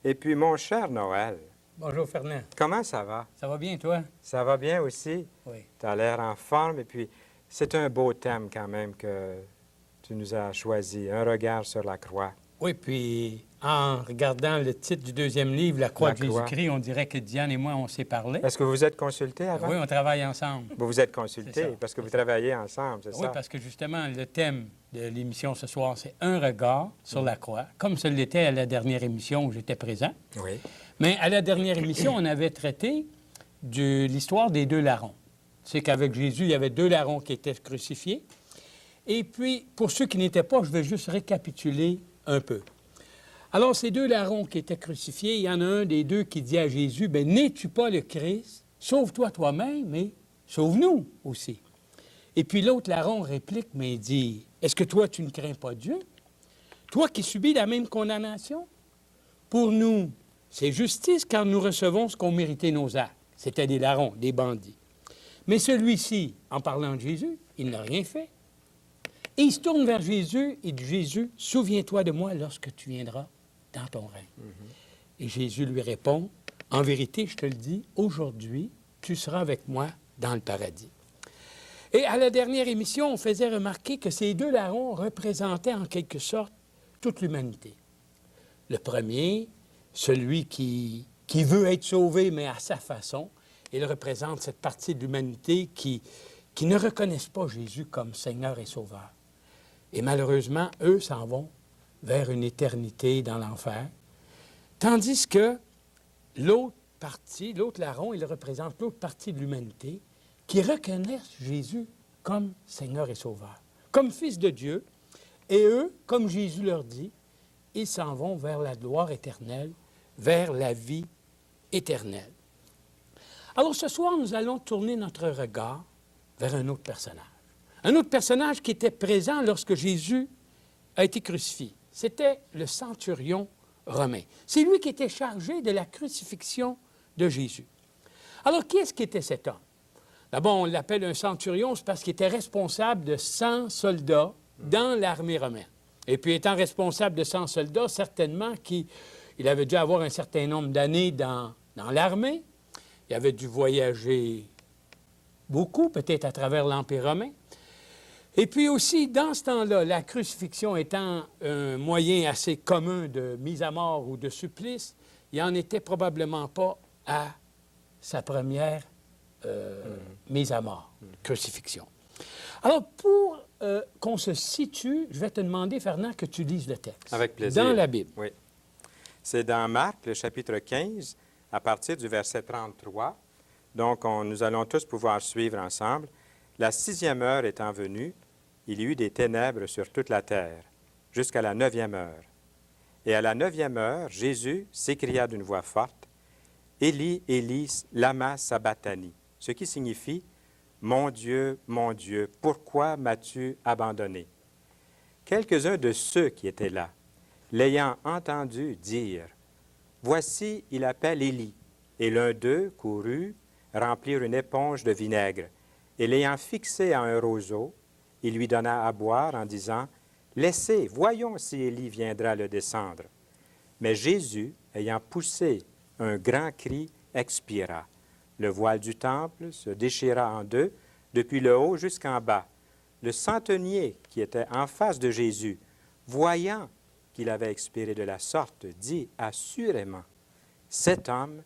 Et puis, mon cher Noël, Bonjour Fernand. comment ça va? Ça va bien, toi? Ça va bien aussi? Oui. Tu as l'air en forme et puis c'est un beau thème quand même que tu nous as choisi, un regard sur la croix. Oui, puis en regardant le titre du deuxième livre, La croix La de croix. Jésus-Christ, on dirait que Diane et moi, on s'est parlé. Est-ce que vous vous êtes consultés avant? Oui, on travaille ensemble. Vous vous êtes C'est consultés ça, parce que c'est vous ça. travaillez ensemble, c'est Oui, ça? parce que justement, le thème de l'émission ce soir, c'est un regard sur la croix, comme ce l'était à la dernière émission où j'étais présent. Oui. Mais à la dernière émission, on avait traité de l'histoire des deux larrons. C'est qu'avec Jésus, il y avait deux larrons qui étaient crucifiés. Et puis, pour ceux qui n'étaient pas, je vais juste récapituler un peu. Alors, ces deux larrons qui étaient crucifiés, il y en a un des deux qui dit à Jésus, « Bien, n'es-tu pas le Christ? Sauve-toi toi-même, mais sauve-nous aussi. » Et puis l'autre larron réplique, mais il dit, « Est-ce que toi, tu ne crains pas Dieu? Toi qui subis la même condamnation? Pour nous, c'est justice car nous recevons ce qu'ont mérité nos actes. » C'était des larrons, des bandits. Mais celui-ci, en parlant de Jésus, il n'a rien fait. Et il se tourne vers Jésus et dit, « Jésus, souviens-toi de moi lorsque tu viendras dans ton règne. Et Jésus lui répond, « En vérité, je te le dis, aujourd'hui, tu seras avec moi dans le paradis. » Et à la dernière émission, on faisait remarquer que ces deux larrons représentaient en quelque sorte toute l'humanité. Le premier, celui qui veut être sauvé, mais à sa façon, il représente cette partie de l'humanité qui ne reconnaissent pas Jésus comme Seigneur et Sauveur. Et malheureusement, eux s'en vont vers une éternité dans l'enfer. Tandis que l'autre partie, l'autre larron, il représente l'autre partie de l'humanité qui reconnaissent Jésus comme Seigneur et Sauveur, comme Fils de Dieu. Et eux, comme Jésus leur dit, ils s'en vont vers la gloire éternelle, vers la vie éternelle. Alors ce soir, nous allons tourner notre regard vers un autre personnage. Un autre personnage qui était présent lorsque Jésus a été crucifié. C'était le centurion romain. C'est lui qui était chargé de la crucifixion de Jésus. Alors, qui est-ce qui était cet homme? D'abord, on l'appelle un centurion, c'est parce qu'il était responsable de 100 soldats dans l'armée romaine. Et puis, étant responsable de 100 soldats, certainement qu'il avait dû avoir un certain nombre d'années dans l'armée. Il avait dû voyager beaucoup, peut-être à travers l'Empire romain. Et puis aussi, dans ce temps-là, la crucifixion étant un moyen assez commun de mise à mort ou de supplice, il n'en était probablement pas à sa première mise à mort, crucifixion. Alors, pour qu'on se situe, je vais te demander, Fernand, que tu lises le texte. Avec plaisir. Dans la Bible. Oui. C'est dans Marc, le chapitre 15, à partir du verset 33. Donc, nous allons tous pouvoir suivre ensemble. La 6e heure étant venue, il y eut des ténèbres sur toute la terre, jusqu'à la 9e heure. Et à la 9e heure, Jésus s'écria d'une voix forte, « Élie, Élie, lama sabachthani », ce qui signifie, « Mon Dieu, pourquoi m'as-tu abandonné? » Quelques-uns de ceux qui étaient là, l'ayant entendu dire, « Voici, il appelle Élie. » Et l'un d'eux courut remplir une éponge de vinaigre, et l'ayant fixé à un roseau, il lui donna à boire en disant, « Laissez, voyons si Élie viendra le descendre. » Mais Jésus, ayant poussé un grand cri, expira. Le voile du temple se déchira en deux, depuis le haut jusqu'en bas. Le centenier qui était en face de Jésus, voyant qu'il avait expiré de la sorte, dit assurément, « Cet homme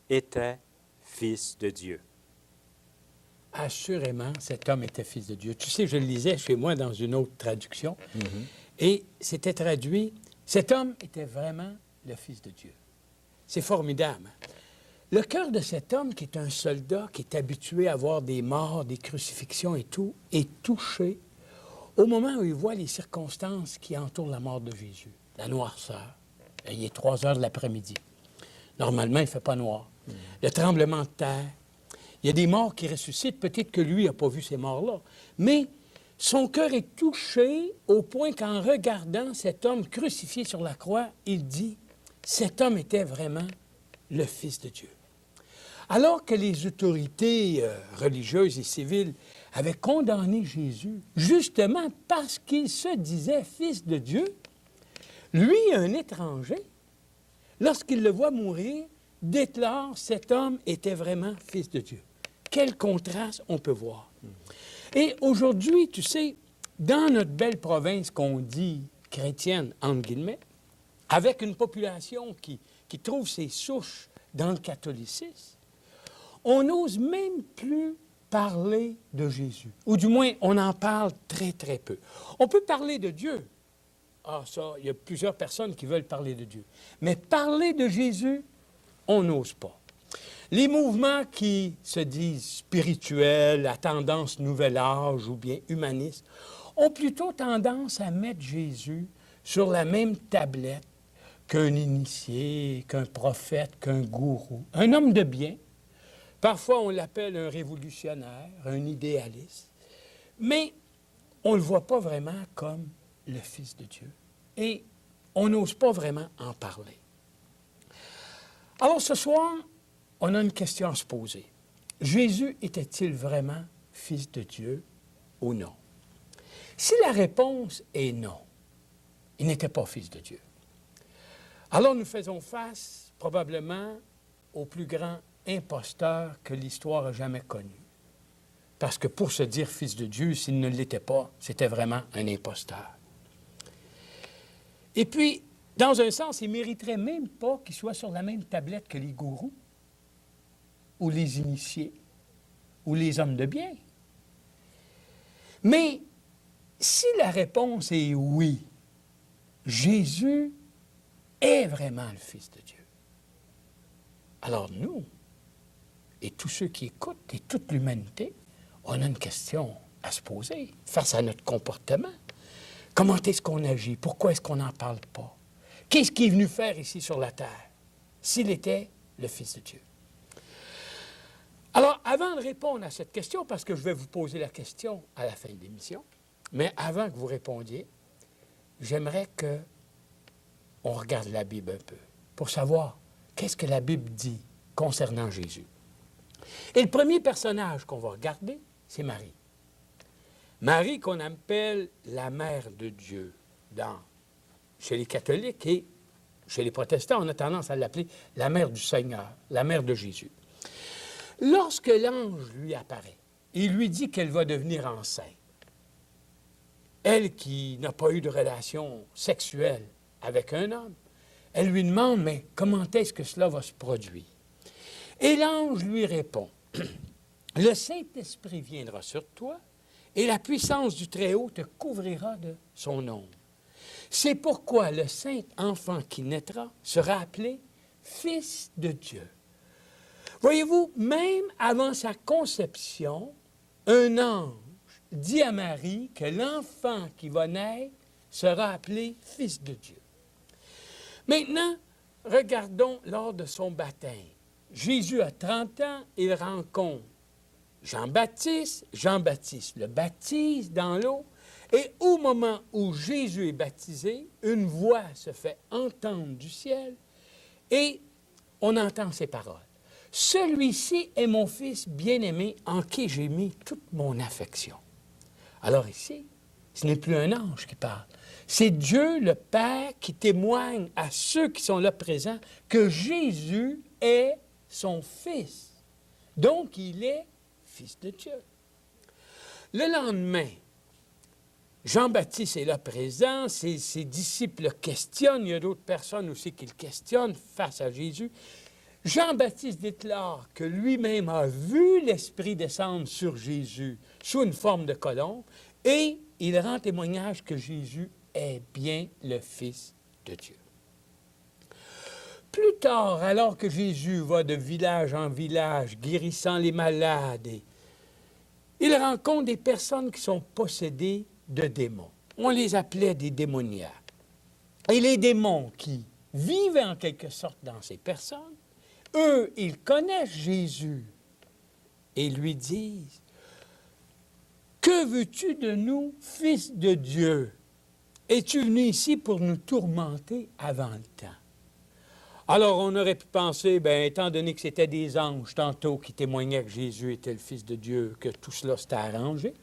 était Fils de Dieu. » Assurément, cet homme était Fils de Dieu. Tu sais, je le lisais chez moi dans une autre traduction, et c'était traduit, « Cet homme était vraiment le Fils de Dieu. » C'est formidable. Le cœur de cet homme, qui est un soldat, qui est habitué à voir des morts, des crucifixions et tout, est touché au moment où il voit les circonstances qui entourent la mort de Jésus. La noirceur. Il est 3 heures de l'après-midi. Normalement, il ne fait pas noir. Le tremblement de terre. Il y a des morts qui ressuscitent. Peut-être que lui n'a pas vu ces morts-là. Mais son cœur est touché au point qu'en regardant cet homme crucifié sur la croix, il dit, cet homme était vraiment le Fils de Dieu. Alors que les autorités religieuses et civiles avaient condamné Jésus, justement parce qu'il se disait Fils de Dieu, lui, un étranger, lorsqu'il le voit mourir, déclare cet homme était vraiment fils de Dieu. Quel contraste on peut voir. Et aujourd'hui, tu sais, dans notre belle province qu'on dit chrétienne, entre guillemets, avec une population qui trouve ses souches dans le catholicisme, on n'ose même plus parler de Jésus. Ou du moins, on en parle très, très peu. On peut parler de Dieu. Ah, ça, il y a plusieurs personnes qui veulent parler de Dieu. Mais parler de Jésus, on n'ose pas. Les mouvements qui se disent spirituels, à tendance nouvel âge ou bien humaniste, ont plutôt tendance à mettre Jésus sur la même tablette qu'un initié, qu'un prophète, qu'un gourou, un homme de bien. Parfois, on l'appelle un révolutionnaire, un idéaliste, mais on ne le voit pas vraiment comme le Fils de Dieu. Et on n'ose pas vraiment en parler. Alors ce soir, on a une question à se poser. Jésus était-il vraiment Fils de Dieu ou non? Si la réponse est non, il n'était pas Fils de Dieu. Alors nous faisons face probablement au plus grand imposteur que l'histoire a jamais connu. Parce que pour se dire Fils de Dieu, s'il ne l'était pas, c'était vraiment un imposteur. Et puis, dans un sens, il ne mériterait même pas qu'il soit sur la même tablette que les gourous, ou les initiés, ou les hommes de bien. Mais si la réponse est oui, Jésus est vraiment le Fils de Dieu, alors nous, et tous ceux qui écoutent, et toute l'humanité, on a une question à se poser face à notre comportement. Comment est-ce qu'on agit? Pourquoi est-ce qu'on n'en parle pas? Qu'est-ce qu'il est venu faire ici sur la terre s'il était le Fils de Dieu? Alors, avant de répondre à cette question, parce que je vais vous poser la question à la fin de l'émission, mais avant que vous répondiez, j'aimerais qu'on regarde la Bible un peu pour savoir qu'est-ce que la Bible dit concernant Jésus. Et le premier personnage qu'on va regarder, c'est Marie. Marie qu'on appelle la mère de Dieu chez les catholiques et chez les protestants, on a tendance à l'appeler la mère du Seigneur, la mère de Jésus. Lorsque l'ange lui apparaît, il lui dit qu'elle va devenir enceinte. Elle qui n'a pas eu de relation sexuelle avec un homme, elle lui demande, mais comment est-ce que cela va se produire? Et l'ange lui répond, le Saint-Esprit viendra sur toi et la puissance du Très-Haut te couvrira de son ombre. C'est pourquoi le saint enfant qui naîtra sera appelé Fils de Dieu. Voyez-vous, même avant sa conception, un ange dit à Marie que l'enfant qui va naître sera appelé Fils de Dieu. Maintenant, regardons lors de son baptême. Jésus a 30 ans, il rencontre Jean-Baptiste le baptise dans l'eau, et au moment où Jésus est baptisé, une voix se fait entendre du ciel et on entend ces paroles. Celui-ci est mon fils bien-aimé en qui j'ai mis toute mon affection. Alors ici, ce n'est plus un ange qui parle. C'est Dieu le Père qui témoigne à ceux qui sont là présents que Jésus est son Fils. Donc, il est Fils de Dieu. Le lendemain, Jean-Baptiste est là présent, ses disciples le questionnent, il y a d'autres personnes aussi qui le questionnent face à Jésus. Jean-Baptiste déclare que lui-même a vu l'Esprit descendre sur Jésus sous une forme de colombe et il rend témoignage que Jésus est bien le Fils de Dieu. Plus tard, alors que Jésus va de village en village, guérissant les malades, il rencontre des personnes qui sont possédées de démons. On les appelait des démoniaques. Et les démons qui vivaient en quelque sorte dans ces personnes, eux, ils connaissent Jésus et lui disent, « Que veux-tu de nous, Fils de Dieu? Es-tu venu ici pour nous tourmenter avant le temps? » Alors, on aurait pu penser, bien, étant donné que c'était des anges tantôt qui témoignaient que Jésus était le Fils de Dieu, que tout cela s'était arrangé.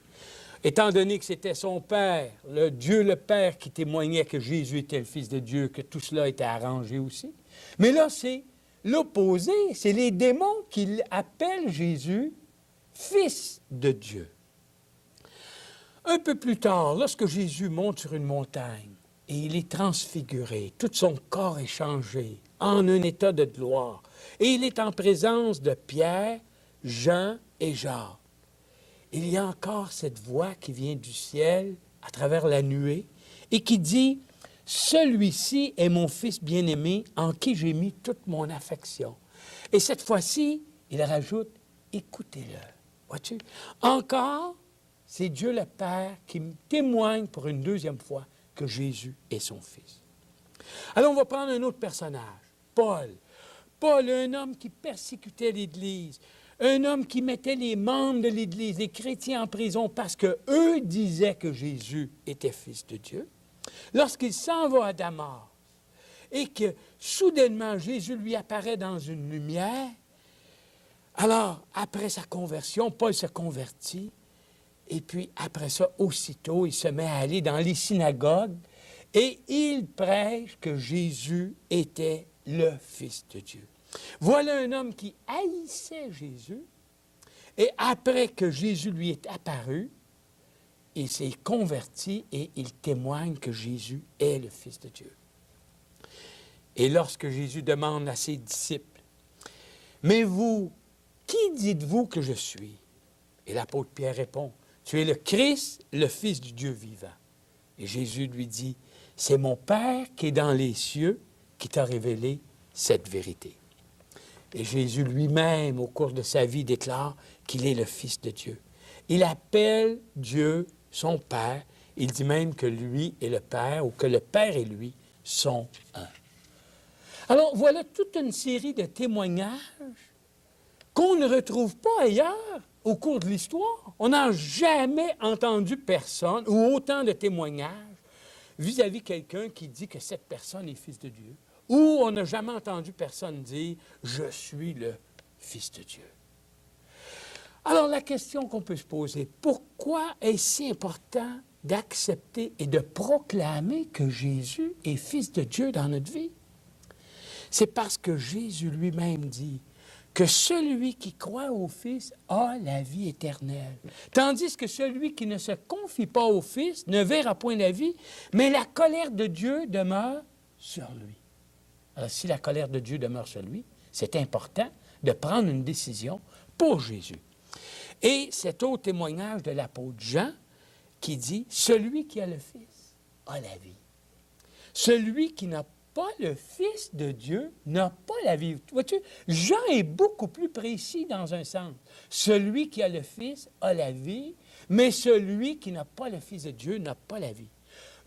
Étant donné que c'était son Père, le Dieu le Père qui témoignait que Jésus était le Fils de Dieu, que tout cela était arrangé aussi. Mais là, c'est l'opposé. C'est les démons qui appellent Jésus Fils de Dieu. Un peu plus tard, lorsque Jésus monte sur une montagne et il est transfiguré, tout son corps est changé en un état de gloire, et il est en présence de Pierre, Jean et Jacques. Il y a encore cette voix qui vient du ciel à travers la nuée et qui dit « Celui-ci est mon Fils bien-aimé en qui j'ai mis toute mon affection. » Et cette fois-ci, il rajoute « Écoutez-le. » Vois-tu? Encore, c'est Dieu le Père qui me témoigne pour une deuxième fois que Jésus est son Fils. Alors, on va prendre un autre personnage, Paul. Paul, un homme qui persécutait l'Église, un homme qui mettait les membres de l'Église, les chrétiens en prison parce qu'eux disaient que Jésus était Fils de Dieu. Lorsqu'il s'en va à Damas et que soudainement Jésus lui apparaît dans une lumière, alors, après sa conversion, Paul se convertit. Et puis, après ça, aussitôt, il se met à aller dans les synagogues et il prêche que Jésus était le Fils de Dieu. Voilà un homme qui haïssait Jésus et après que Jésus lui est apparu, il s'est converti et il témoigne que Jésus est le Fils de Dieu. Et lorsque Jésus demande à ses disciples, « Mais vous, qui dites-vous que je suis? » Et l'apôtre Pierre répond, « Tu es le Christ, le Fils du Dieu vivant. » Et Jésus lui dit, « C'est mon Père qui est dans les cieux qui t'a révélé cette vérité. » Et Jésus lui-même, au cours de sa vie, déclare qu'il est le Fils de Dieu. Il appelle Dieu son Père. Il dit même que lui et le Père, ou que le Père et lui, sont un. Alors, voilà toute une série de témoignages qu'on ne retrouve pas ailleurs au cours de l'histoire. On n'a jamais entendu personne ou autant de témoignages vis-à-vis quelqu'un qui dit que cette personne est Fils de Dieu. Ou on n'a jamais entendu personne dire « Je suis le Fils de Dieu ». Alors, la question qu'on peut se poser, pourquoi est-ce si important d'accepter et de proclamer que Jésus est Fils de Dieu dans notre vie? C'est parce que Jésus lui-même dit que celui qui croit au Fils a la vie éternelle. Tandis que celui qui ne se confie pas au Fils ne verra point la vie, mais la colère de Dieu demeure sur lui. Alors, si la colère de Dieu demeure sur lui, c'est important de prendre une décision pour Jésus. Et cet autre témoignage de l'apôtre Jean qui dit « Celui qui a le Fils a la vie. Celui qui n'a pas le Fils de Dieu n'a pas la vie. » Vois-tu, Jean est beaucoup plus précis dans un sens. Celui qui a le Fils a la vie, mais celui qui n'a pas le Fils de Dieu n'a pas la vie.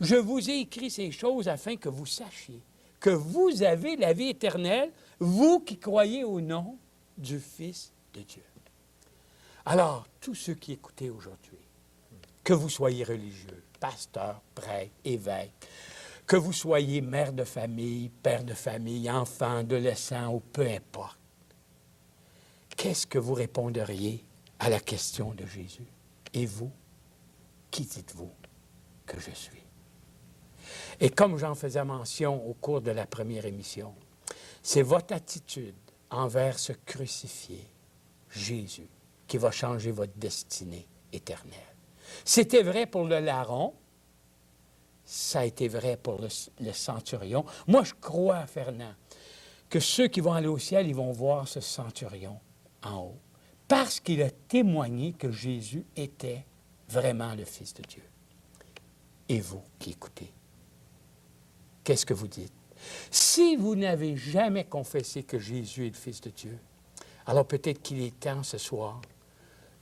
Je vous ai écrit ces choses afin que vous sachiez que vous avez la vie éternelle, vous qui croyez au nom du Fils de Dieu. Alors, tous ceux qui écoutez aujourd'hui, que vous soyez religieux, pasteur, prêtre, évêque, que vous soyez mère de famille, père de famille, enfant, adolescent ou peu importe, qu'est-ce que vous répondriez à la question de Jésus? Et vous, qui dites-vous que je suis? Et comme j'en faisais mention au cours de la première émission, c'est votre attitude envers ce crucifié, Jésus, qui va changer votre destinée éternelle. C'était vrai pour le larron, ça a été vrai pour le centurion. Moi, je crois, Fernand, que ceux qui vont aller au ciel, ils vont voir ce centurion en haut, parce qu'il a témoigné que Jésus était vraiment le Fils de Dieu. Et vous qui écoutez, qu'est-ce que vous dites? Si vous n'avez jamais confessé que Jésus est le Fils de Dieu, alors peut-être qu'il est temps ce soir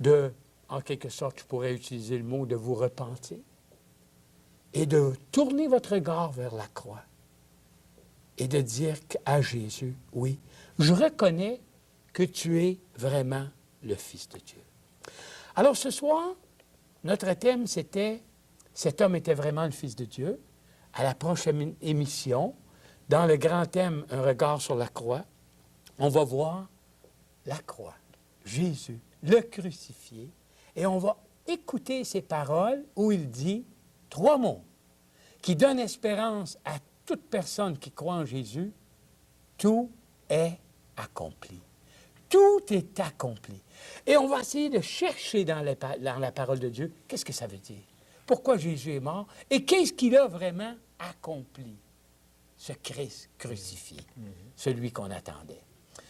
de, en quelque sorte, je pourrais utiliser le mot de vous repentir et de tourner votre regard vers la croix et de dire à Jésus, oui, je reconnais que tu es vraiment le Fils de Dieu. Alors ce soir, notre thème, c'était « Cet homme était vraiment le Fils de Dieu ». À la prochaine émission, dans le grand thème « Un regard sur la croix », on va voir la croix, Jésus, le crucifié, et on va écouter ses paroles où il dit 3 mots qui donnent espérance à toute personne qui croit en Jésus. tout est accompli. Tout est accompli. Et on va essayer de chercher dans la parole de Dieu, qu'est-ce que ça veut dire? Pourquoi Jésus est mort? Et qu'est-ce qu'il a vraiment accompli? Ce Christ crucifié, celui qu'on attendait.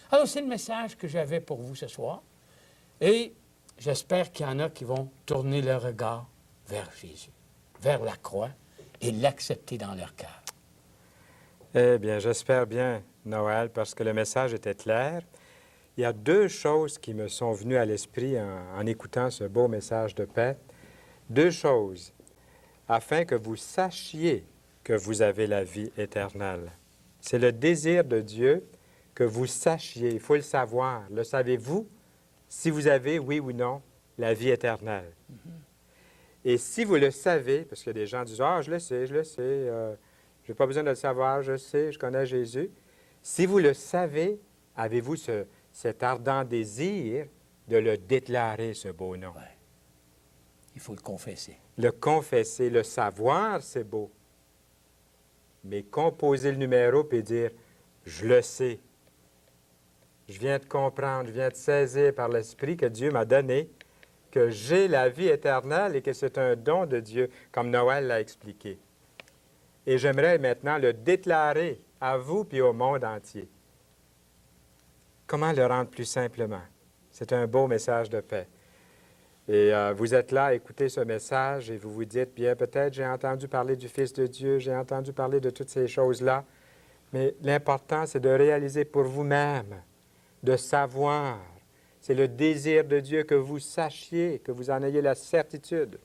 Alors, c'est le message que j'avais pour vous ce soir. Et j'espère qu'il y en a qui vont tourner leur regard vers Jésus, vers la croix, et l'accepter dans leur cœur. Eh bien, j'espère bien, Noël, parce que le message était clair. Il y a deux choses qui me sont venues à l'esprit en écoutant ce beau message de paix. Deux choses, afin que vous sachiez que vous avez la vie éternelle. C'est le désir de Dieu que vous sachiez. Il faut le savoir. Le savez-vous? Si vous avez, oui ou non, la vie éternelle. Et si vous le savez, parce que des gens disent « Ah, je le sais, je n'ai pas besoin de le savoir, je sais, je connais Jésus. » Si vous le savez, avez-vous cet ardent désir de le déclarer, ce beau nom? Ouais. Il faut le confesser. Le confesser, le savoir, c'est beau. Mais composer le numéro et dire « Je le sais. Je viens de comprendre, je viens de saisir par l'Esprit que Dieu m'a donné, que j'ai la vie éternelle et que c'est un don de Dieu, comme Noël l'a expliqué. Et j'aimerais maintenant le déclarer à vous puis au monde entier. Comment le rendre plus simplement? C'est un beau message de paix. Et vous êtes là à écouter ce message et vous vous dites, bien, peut-être j'ai entendu parler du Fils de Dieu, j'ai entendu parler de toutes ces choses-là, mais l'important, c'est de réaliser pour vous-même, de savoir. C'est le désir de Dieu que vous sachiez, que vous en ayez la certitude.